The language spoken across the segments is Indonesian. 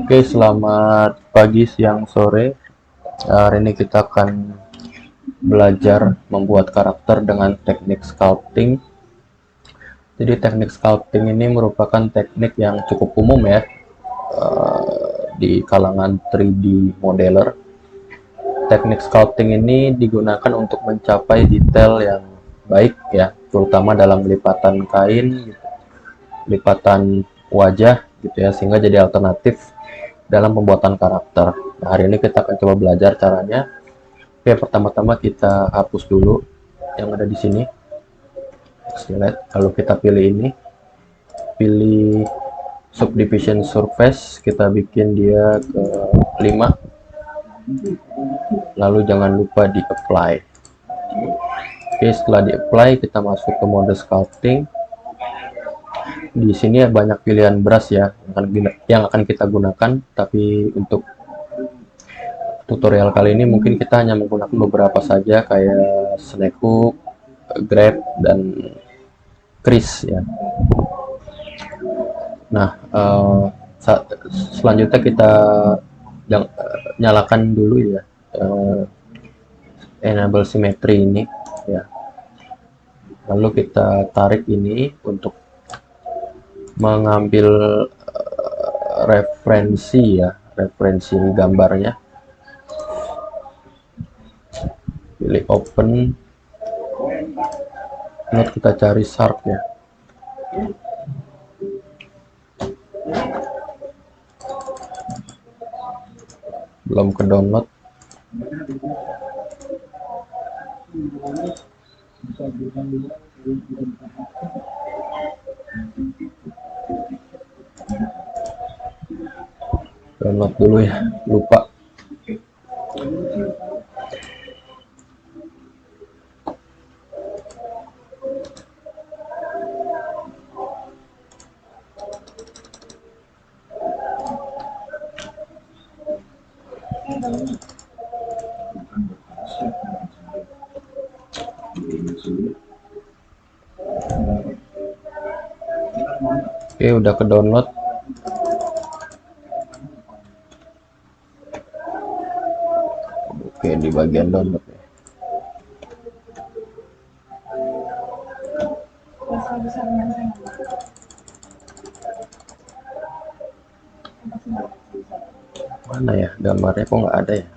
Oke, selamat pagi, siang, sore. Hari ini kita akan belajar membuat karakter dengan teknik sculpting. Jadi teknik sculpting ini merupakan teknik yang cukup umum ya di kalangan 3D modeler. Teknik sculpting ini digunakan untuk mencapai detail yang baik ya, terutama dalam lipatan kain, lipatan wajah gitu ya, sehingga jadi alternatif dalam pembuatan karakter. Nah, hari ini kita akan coba belajar caranya. Oke, pertama-tama kita hapus dulu yang ada di sini. Select, lalu kita pilih ini, pilih subdivision surface, kita bikin dia ke 5, lalu jangan lupa di apply. Oke, setelah di apply kita masuk ke mode sculpting. Di sini banyak pilihan brush ya yang akan kita gunakan, tapi untuk tutorial kali ini mungkin kita hanya menggunakan beberapa saja, kayak snake hook, grab, dan crease ya. Nah, selanjutnya kita nyalakan dulu ya enable symmetry ini ya. Lalu kita tarik ini untuk mengambil referensi ya, referensi gambarnya. Pilih open, node kita cari sharp ya. Belum ke download. Download dulu ya, lupa. Oke, udah ke download. Oke, di bagian download ya. Mana ya gambarnya, kok nggak ada ya?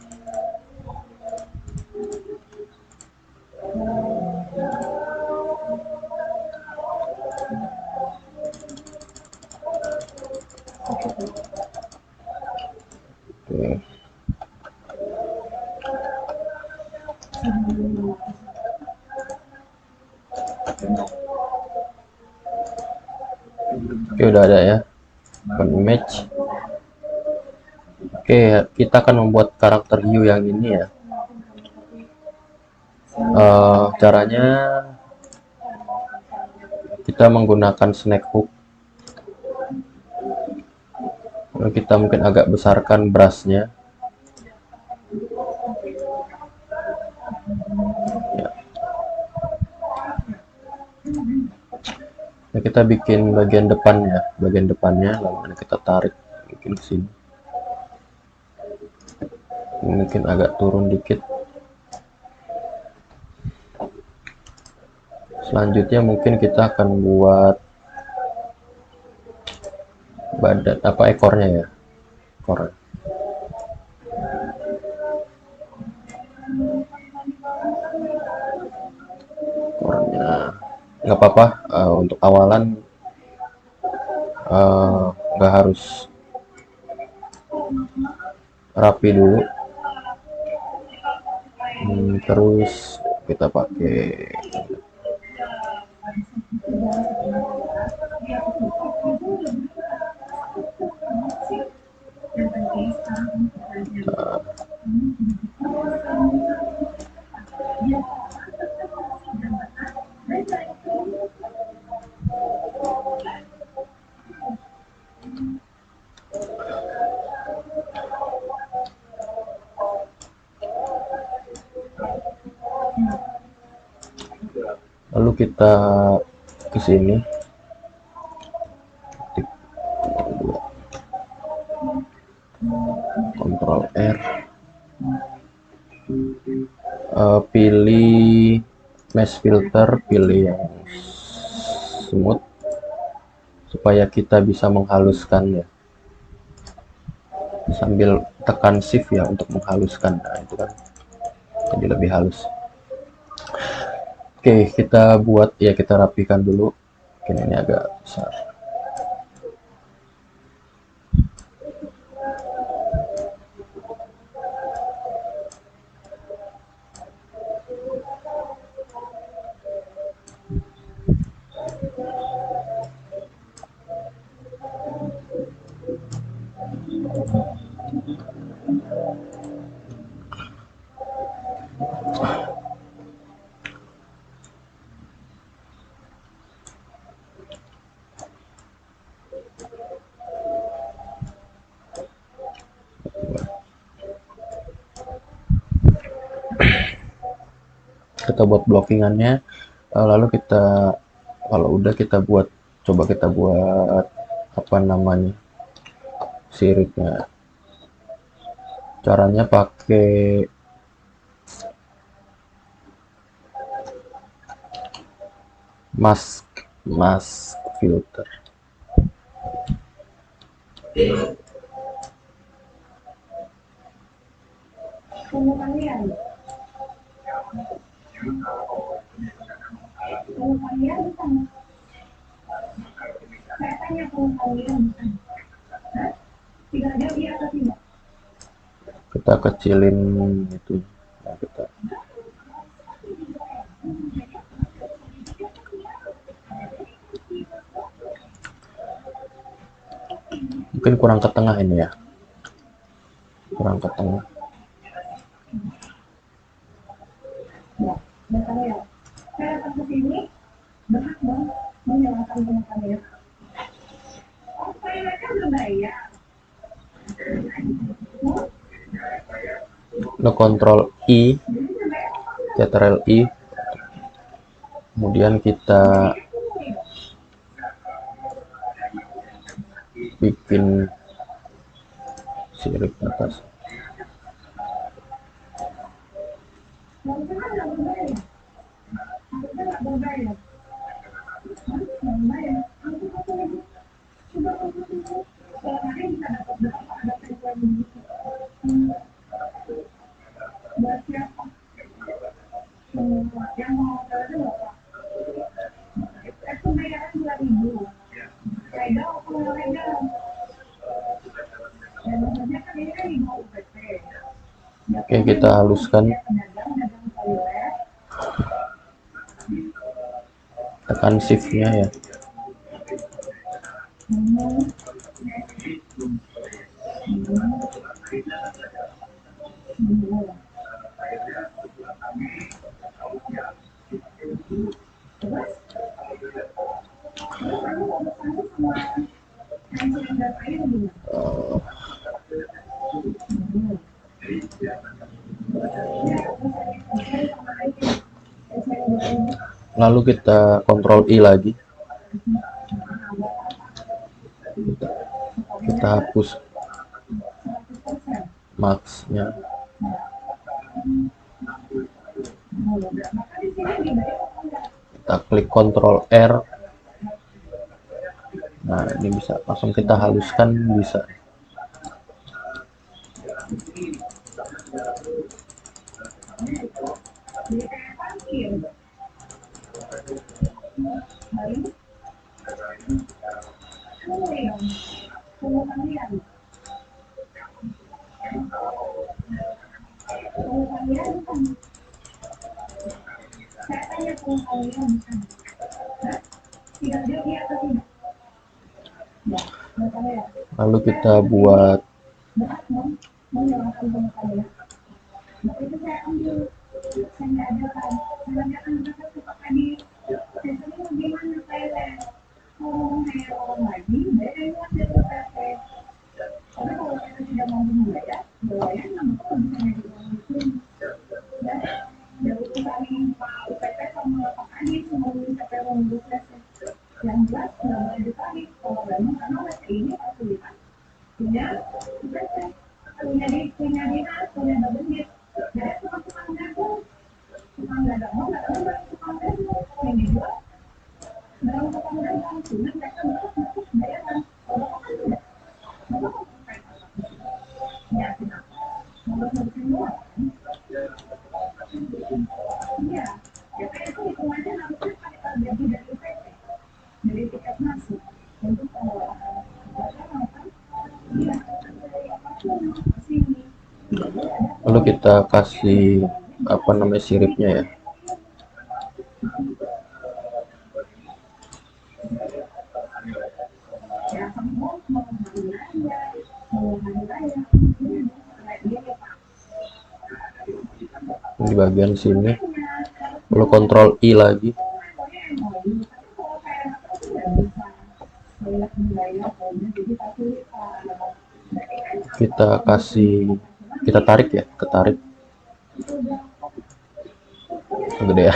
Oke. Oke, udah ada ya. Open image. Oke, kita akan membuat karakter hiu yang ini ya. Caranya kita menggunakan snake hook. Lalu kita mungkin agak besarkan brushnya ya. Nah, kita bikin bagian depannya, lalu kita tarik mungkin ke sini, mungkin agak turun dikit. Selanjutnya mungkin kita akan buat badan ekornya ya, ekor. Ekornya nggak apa-apa, untuk awalan nggak harus rapi dulu. Terus kita pakai lalu kita ke sini, Ctrl R, pilih mesh filter, pilih yang smooth supaya kita bisa menghaluskan ya, sambil tekan shift ya untuk menghaluskan. Nah itu kan jadi lebih halus. Oke, kita buat ya, kita rapikan dulu. Mungkin ini agak besar. Kita buat blockingannya, lalu kita kalau udah kita buat, coba kita buat apa namanya, siripnya. Caranya pakai mask filter. Kita kecilin itu. Nah, mungkin kurang ke tengah ini ya, kurang ke tengah. Lo Ctrl I, Ctrl I, kemudian kita bikin sirip atas. Oke, kita haluskan, tekan shift-nya ya. Lalu kita Ctrl I lagi, kita hapus max-nya, kita klik Ctrl R. Nah ini bisa langsung kita haluskan, bisa. Lalu kita buat Lalu kita kasih apa namanya siripnya ya. Di bagian sini, lalu Ctrl I lagi, kita tarik ya, ketarik gede ya.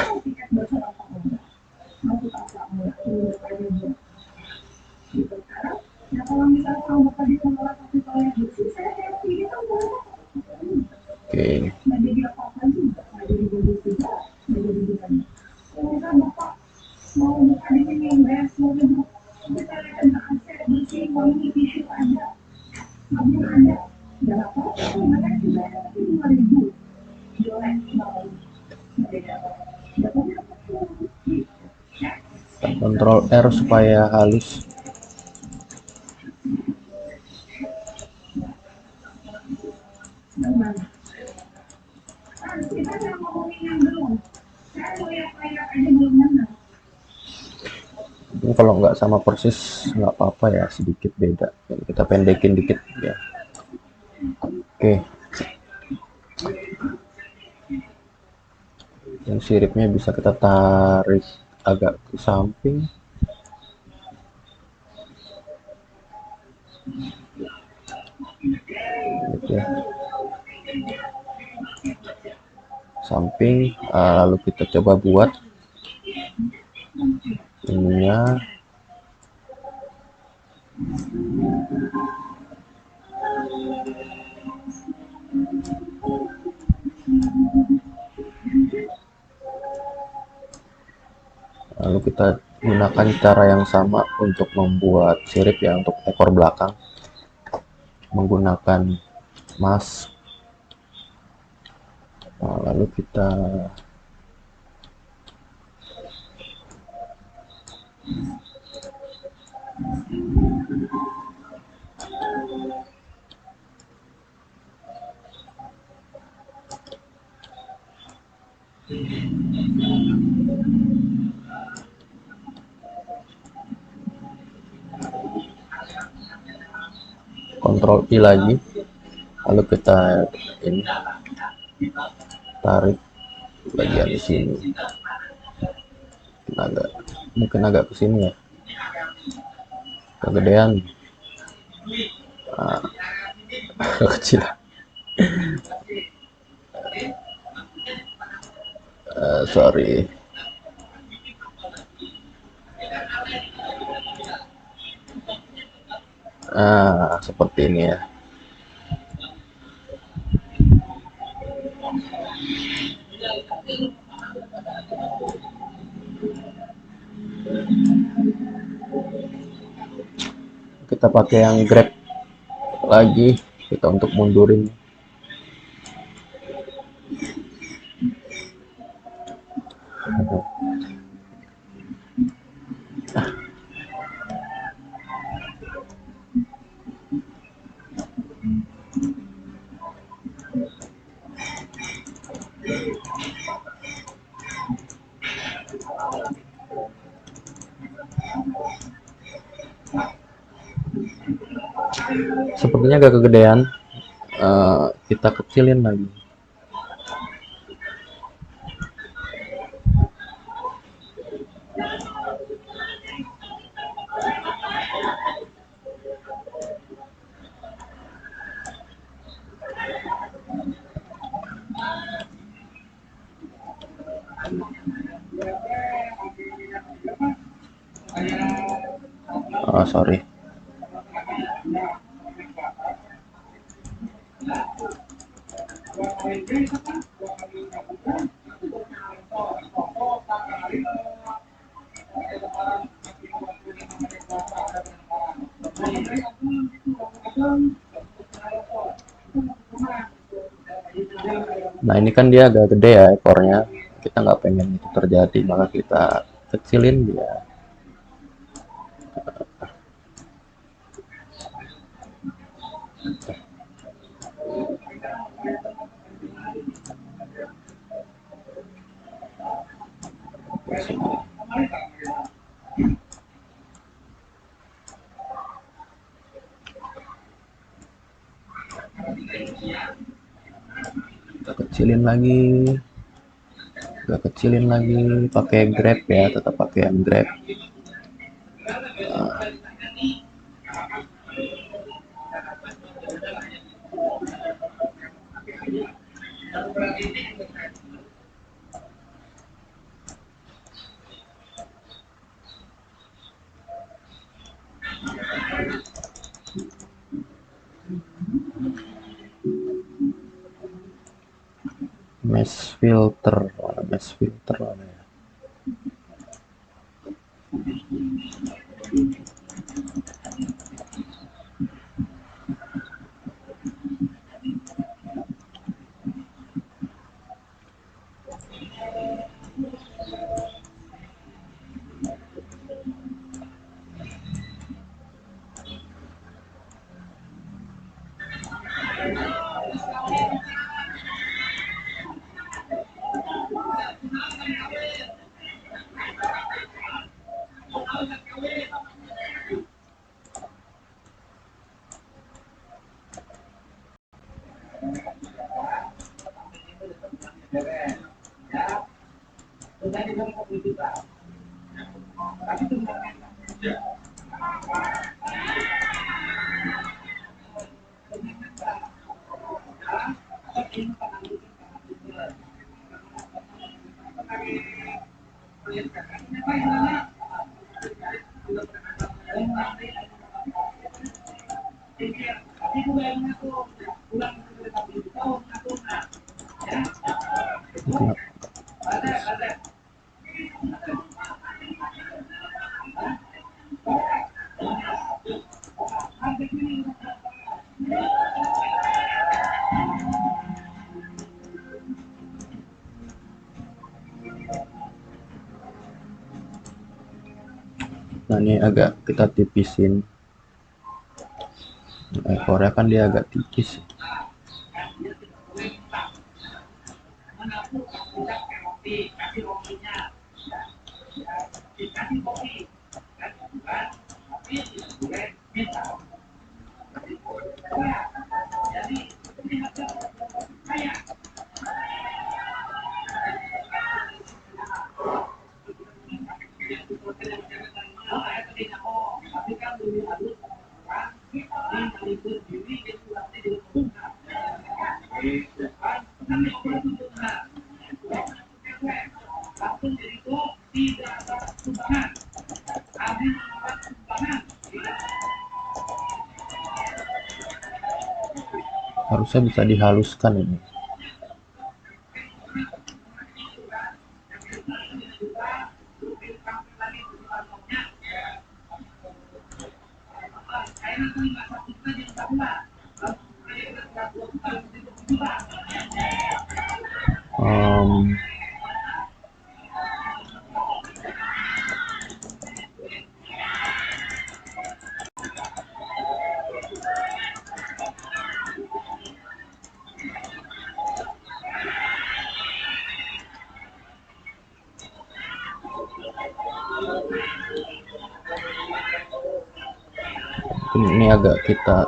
Oke. Ctrl R supaya halus. Ini kalau nggak sama persis nggak apa-apa ya, sedikit beda. Jadi kita pendekin dikit ya. Oke. Yang siripnya bisa kita tarik agak ke samping. Gitu ya. Samping, lalu kita coba buat ininya. Lalu kita gunakan cara yang sama untuk membuat sirip ya, untuk ekor belakang menggunakan mask. Nah, lalu kita Ctrl I lagi, lalu kita ini tarik bagian di sini, mungkin agak ke sini ya, kegedean, kecil. Sorry. Seperti ini ya. Kita pakai yang grab lagi, kita untuk mundurin. Sepertinya agak kegedean, kita kecilin lagi. Sorry. Nah, ini kan dia agak gede ya ekornya, kita nggak pengen itu terjadi, maka kita kecilin dia. Kita kecilin lagi, pakai grab ya, tetap pakai yang grab. Mesh filter mana ya? Nah ini agak kita tipisin, ekornya kan dia agak tipis. Harusnya bisa dihaluskan ini. Ini agak kita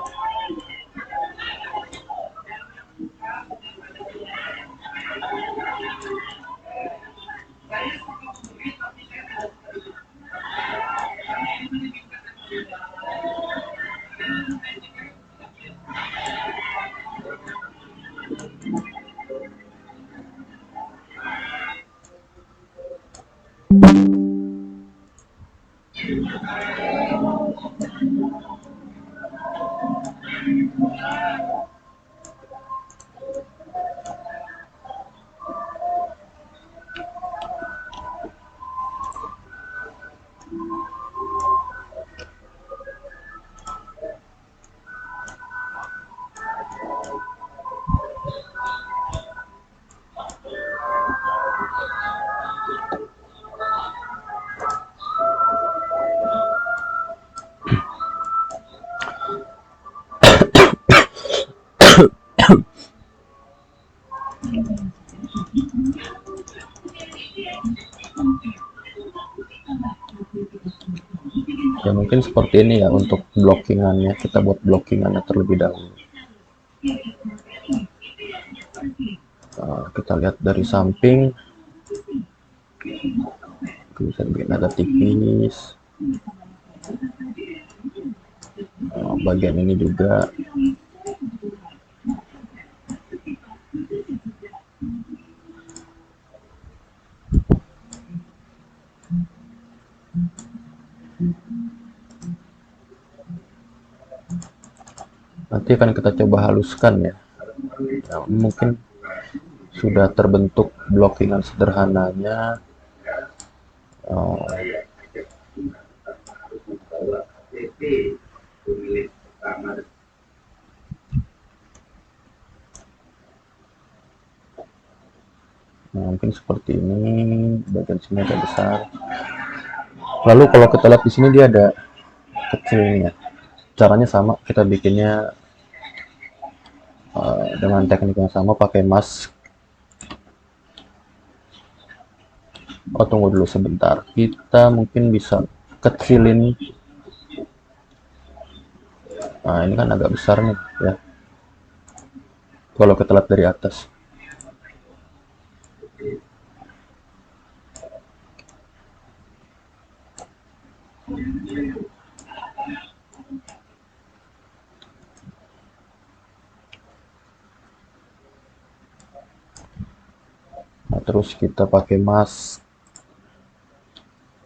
ya mungkin seperti ini ya untuk blockingannya. Kita buat blockingannya terlebih dahulu. Kita lihat dari samping, bisa bikin agak tipis. Bagian ini juga. Nanti akan kita coba haluskan ya. Nah, mungkin sudah terbentuk blockingan sederhananya. Nah, mungkin seperti ini, bagian sini agak besar. Lalu kalau kita lihat di sini dia ada kecilnya. Caranya sama, kita bikinnya dengan teknik yang sama, pakai mask. Oh, tunggu dulu sebentar. Kita mungkin bisa kecilin. Nah, ini kan agak besar nih ya. Kalau kita lihat dari atas. Nah, terus kita pakai mask.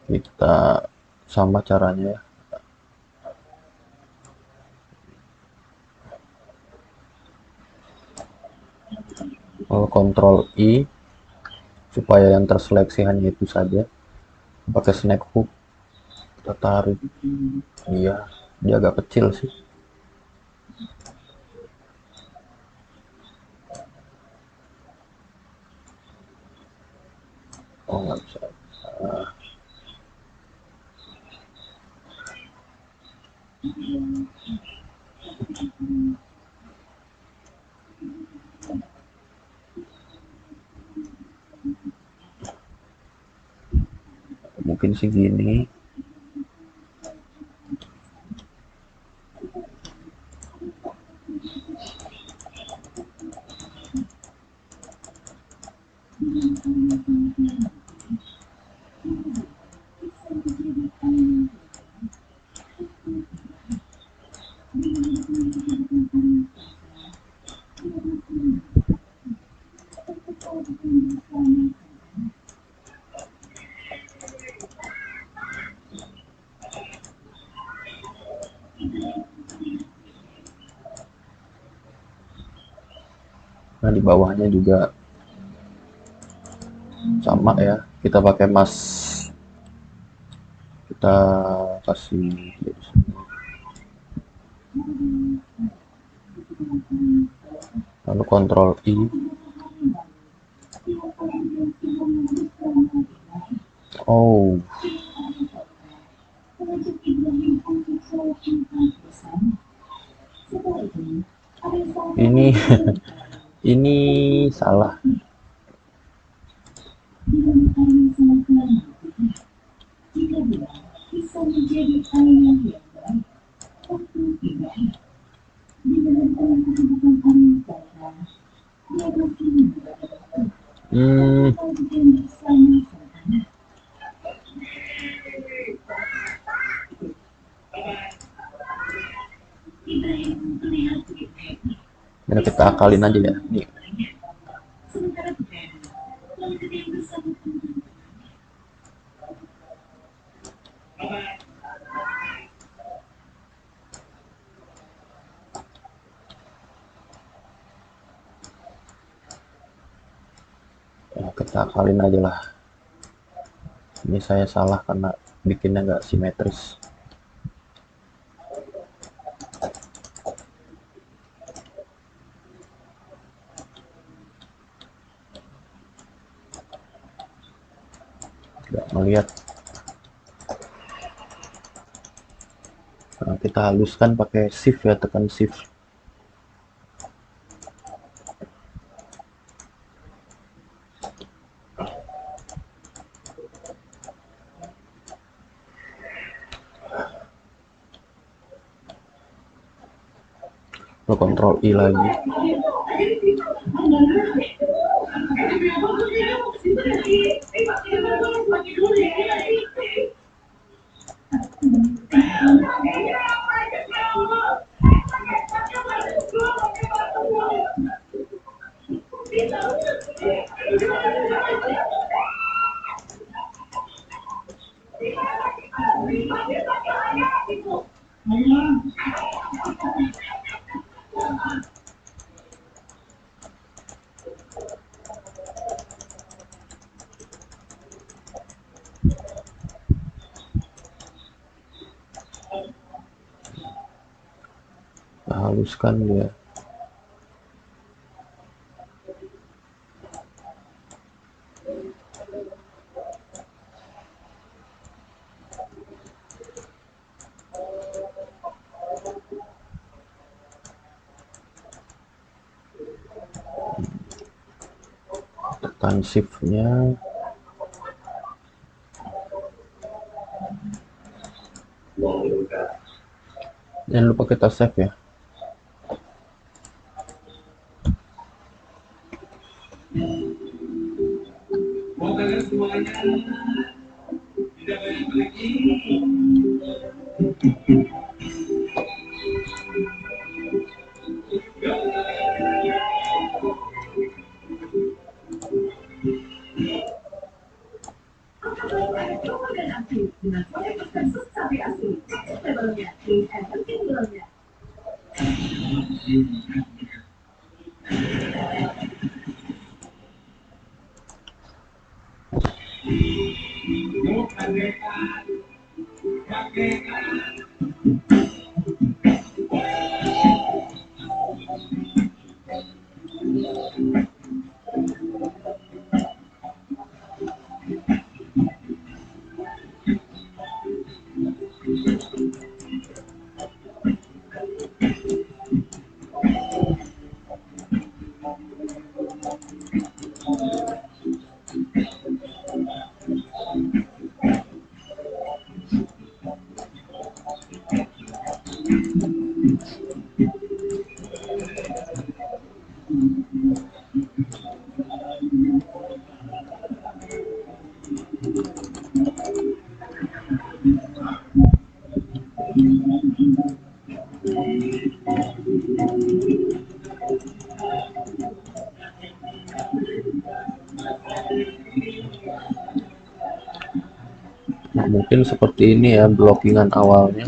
Kita sama caranya ya. Ctrl I supaya yang terseleksi hanya itu saja. Pakai snake hook, kita tarik. Iya, dia agak kecil sih. Oh, nggak bisa. Mungkin segini. Nah, di bawahnya juga sama ya. Kita pakai mask. Kita kasih lalu Ctrl I. Oh, ini ini salah. Hmm, Ini kita akalin aja ya. Nih. Ya, kita akalin aja lah. Ini saya salah karena bikinnya nggak simetris. Nggak melihat. Nah, kita haluskan pakai shift ya, tekan shift. lo Ctrl I lagi. Kita haluskan dia. Tekan shift-nya. Jangan lupa kita save ya. Nah, mungkin seperti ini ya blockingan awalnya.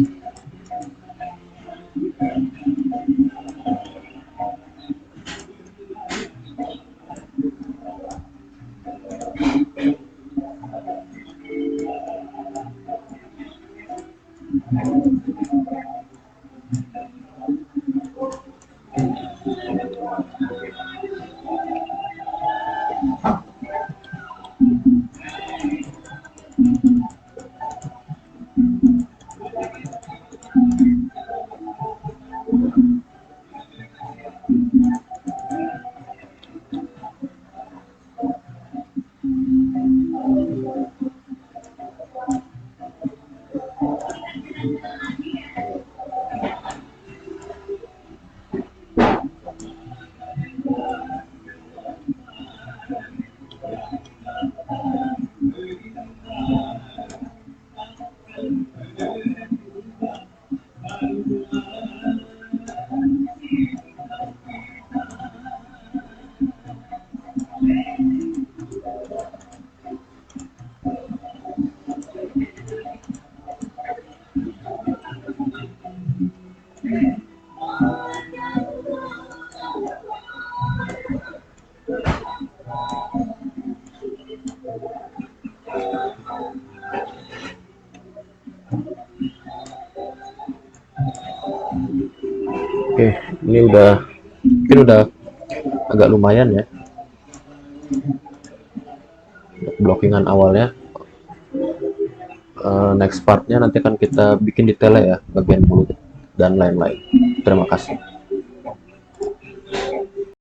Oke, ini mungkin udah agak lumayan ya blockingan awalnya. Next partnya nanti akan kita bikin detailnya ya, bagian mulut dan lain-lain. Terima kasih.